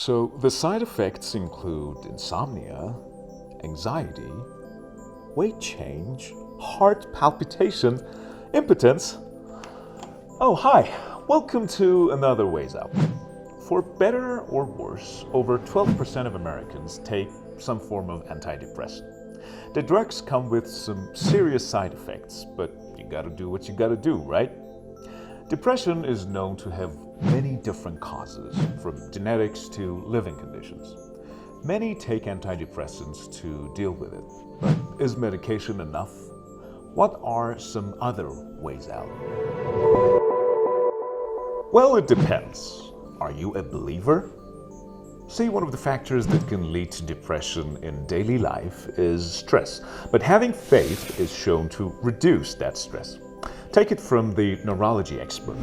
So the side effects include insomnia, anxiety, weight change, heart palpitation, impotence. Oh, hi. Welcome to another Ways Out. For better or worse, over 12% of Americans take some form of antidepressant. The drugs come with some serious side effects, but you gotta do what you gotta do, right? Depression is known to have many different causes, from genetics to living conditions. Many take antidepressants to deal with it, but is medication enough? What are some other ways out? Well, it depends. Are you a believer? See, one of the factors that can lead to depression in daily life is stress, but having faith is shown to reduce that stress. Take it from the neurology expert.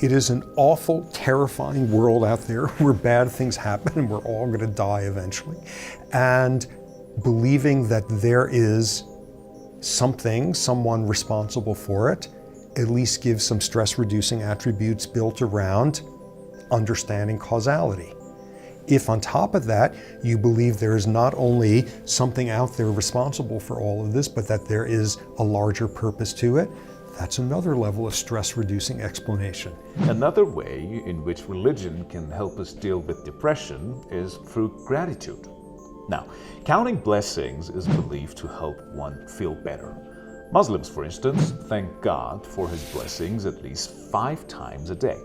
It is an awful, terrifying world out there where bad things happen and we're all going to die eventually. And believing that there is someone responsible for it, at least gives some stress-reducing attributes built around understanding causality. If on top of that, you believe there is not only something out there responsible for all of this, but that there is a larger purpose to it, that's another level of stress-reducing explanation. Another way in which religion can help us deal with depression is through gratitude. Now, counting blessings is believed to help one feel better. Muslims, for instance, thank God for his blessings at least 5 times a day.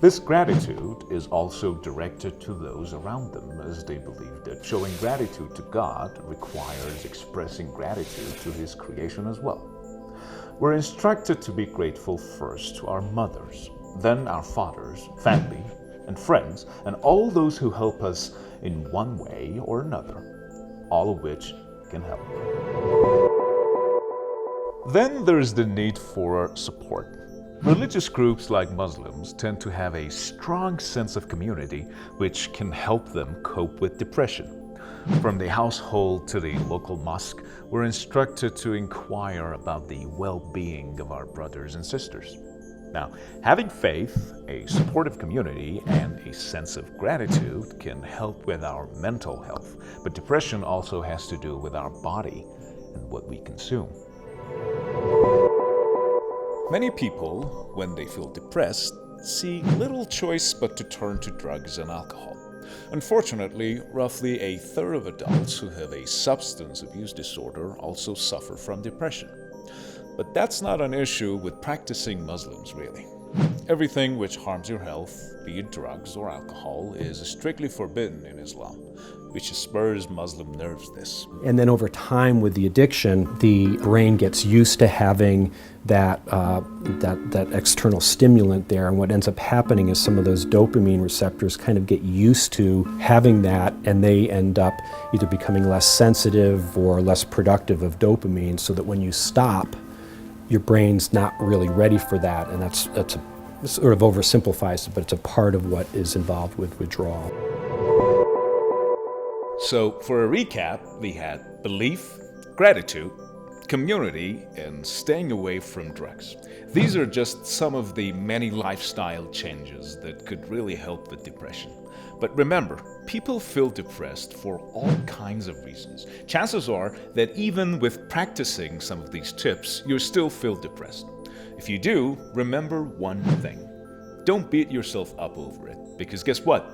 This gratitude is also directed to those around them, as they believe that showing gratitude to God requires expressing gratitude to his creation as well. We're instructed to be grateful first to our mothers, then our fathers, family, and friends, and all those who help us in one way or another, all of which can help. Then there's the need for support. Religious groups like Muslims tend to have a strong sense of community, which can help them cope with depression. From the household to the local mosque, we're instructed to inquire about the well-being of our brothers and sisters. Now, having faith, a supportive community, and a sense of gratitude can help with our mental health, but depression also has to do with our body and what we consume. Many people, when they feel depressed, see little choice but to turn to drugs and alcohol. Unfortunately, roughly a third of adults who have a substance abuse disorder also suffer from depression. But that's not an issue with practicing Muslims, really. Everything which harms your health, be it drugs or alcohol, is strictly forbidden in Islam, which spurs Muslim nerves this. And then over time with the addiction, the brain gets used to having that external stimulant there, and what ends up happening is some of those dopamine receptors kind of get used to having that, and they end up either becoming less sensitive or less productive of dopamine, so that when you stop, your brain's not really ready for that, and that's a, sort of oversimplifies it, but it's a part of what is involved with withdrawal. So, for a recap, we had belief, gratitude, community, and staying away from drugs. These are just some of the many lifestyle changes that could really help with depression. But remember, people feel depressed for all kinds of reasons. Chances are that even with practicing some of these tips, you'll still feel depressed. If you do, remember one thing. Don't beat yourself up over it, because guess what?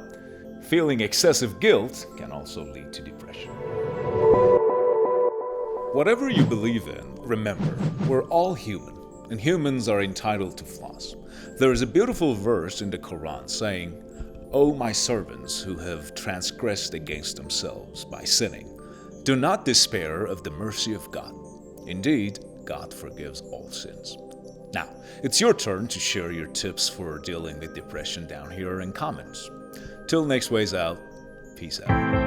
Feeling excessive guilt can also lead to depression. Whatever you believe in, remember, we're all human, and humans are entitled to flaws. There is a beautiful verse in the Quran saying, "O my servants who have transgressed against themselves by sinning, do not despair of the mercy of God. Indeed, God forgives all sins." Now, it's your turn to share your tips for dealing with depression down here in comments. Till next Ways Out, peace out.